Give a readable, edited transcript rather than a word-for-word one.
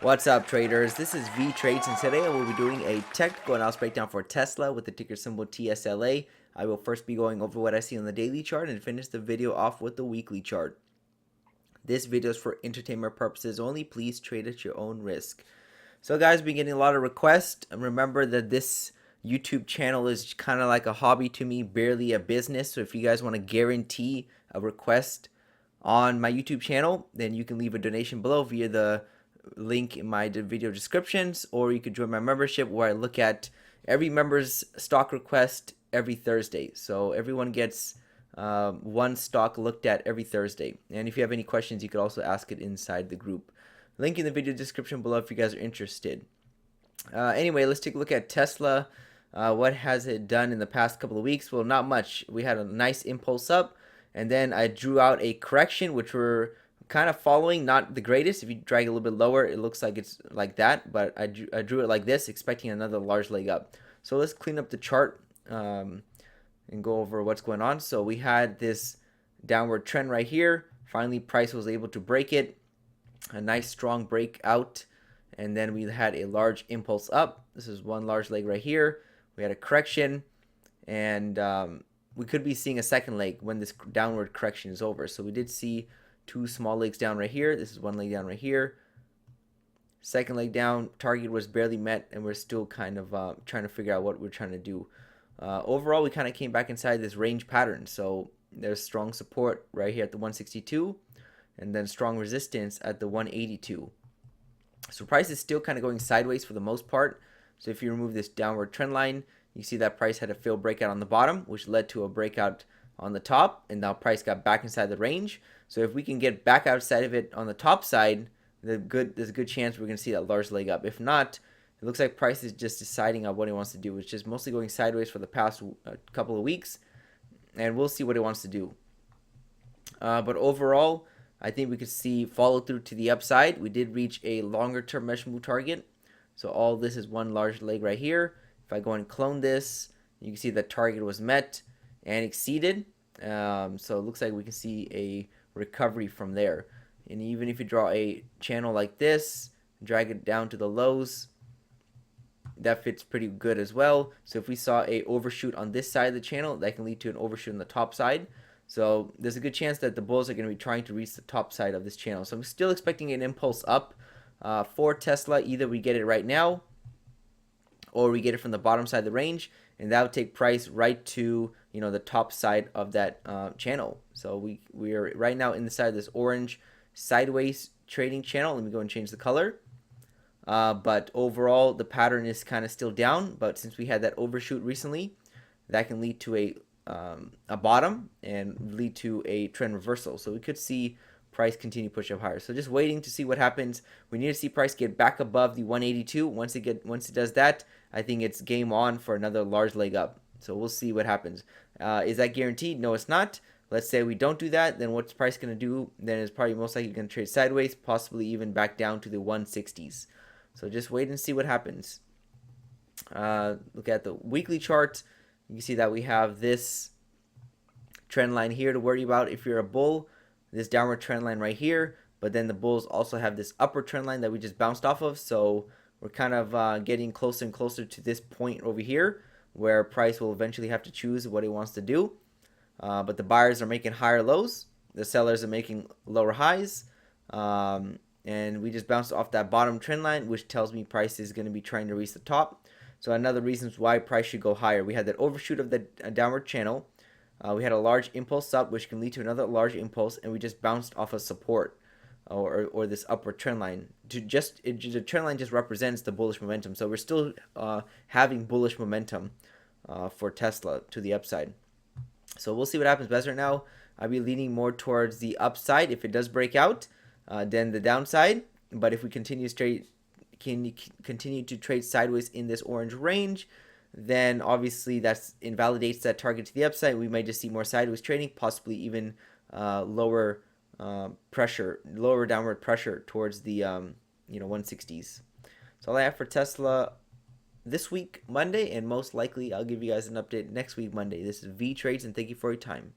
What's up, traders? This is Vee Trades, and today I will be doing a technical analysis breakdown for Tesla with the ticker symbol TSLA. I will first be going over what I see on the daily chart and finish the video off with the weekly chart. This video is for entertainment purposes only. Please trade at your own risk. So guys, been getting a lot of requests. And remember that this YouTube channel is kind of like a hobby to me, barely a business. So if you guys want to guarantee a request on my YouTube channel, then you can leave a donation below via the link in my video descriptions, or you could join my membership where I look at every member's stock request every Thursday. So everyone gets one stock looked at every Thursday. And if you have any questions, you could also ask it inside the group. Link in the video description below if you guys are interested. Anyway, let's take a look at Tesla. What has it done in the past couple of weeks? Well, not much. We had a nice impulse up, and then I drew out a correction, which we're kind of following, not the greatest. If you drag a little bit lower, it looks like it's like that, but I drew it like this, expecting another large leg up. So let's clean up the chart and go over what's going on. So we had this downward trend right here. Finally, price was able to break it. A nice strong breakout, and then we had a large impulse up. This is one large leg right here. We had a correction, and we could be seeing a second leg when this downward correction is over. So we did see two small legs down right here. This is one leg down right here. Second leg down, target was barely met, and we're still kind of trying to figure out what we're trying to do. Overall, we kind of came back inside this range pattern. So there's strong support right here at the 162, and then strong resistance at the 182. So price is still kind of going sideways for the most part. So if you remove this downward trend line, you see that price had a failed breakout on the bottom, which led to a breakout on the top, and now price got back inside the range. So if we can get back outside of it on the top side, there's a good chance we're going to see that large leg up. If not, it looks like price is just deciding on what he wants to do, which is mostly going sideways for the past couple of weeks, and we'll see what he wants to do. But overall, I think we could see follow through to the upside. We did reach a longer term mesh move target. So all this is one large leg right here. If I go and clone this, you can see the target was met and exceeded. So it looks like we can see a recovery from there. And even if you draw a channel like this, drag it down to the lows, that fits pretty good as well. So if we saw a overshoot on this side of the channel, that can lead to an overshoot on the top side. So there's a good chance that the bulls are going to be trying to reach the top side of this channel. So I'm still expecting an impulse up for Tesla. Either we get it right now, or we get it from the bottom side of the range, and that would take price right to the top side of that channel. So we are right now inside this orange sideways trading channel. Let me go and change the color. But overall, the pattern is kind of still down. But since we had that overshoot recently, that can lead to a bottom and lead to a trend reversal. So we could see price continue to push up higher. So just waiting to see what happens. We need to see price get back above the 182. Once it does that, I think it's game on for another large leg up. So we'll see what happens. Is that guaranteed? No, it's not. Let's say we don't do that, then what's price going to do? Then it's probably most likely going to trade sideways, possibly even back down to the 160s. So just wait and see what happens. Look at the weekly chart. You can see that we have this trend line here to worry about if you're a bull, this downward trend line right here, but then the bulls also have this upward trend line that we just bounced off of. So we're kind of getting closer and closer to this point over here where price will eventually have to choose what he wants to do. But the buyers are making higher lows, the sellers are making lower highs, and we just bounced off that bottom trend line, which tells me price is going to be trying to reach the top. So another reason why price should go higher. We had that overshoot of the downward channel. We had a large impulse up, which can lead to another large impulse, and we just bounced off of support or this upward trend line. The trend line just represents the bullish momentum. So we're still having bullish momentum for Tesla to the upside. So we'll see what happens. Best right now, I'll be leaning more towards the upside if it does break out than the downside. But if we continue to trade sideways in this orange range, then obviously that invalidates that target to the upside. We might just see more sideways trading, possibly even lower downward pressure towards the 160s. So all I have for Tesla this week, Monday, and most likely I'll give you guys an update next week, Monday. This is Vee Trades, and thank you for your time.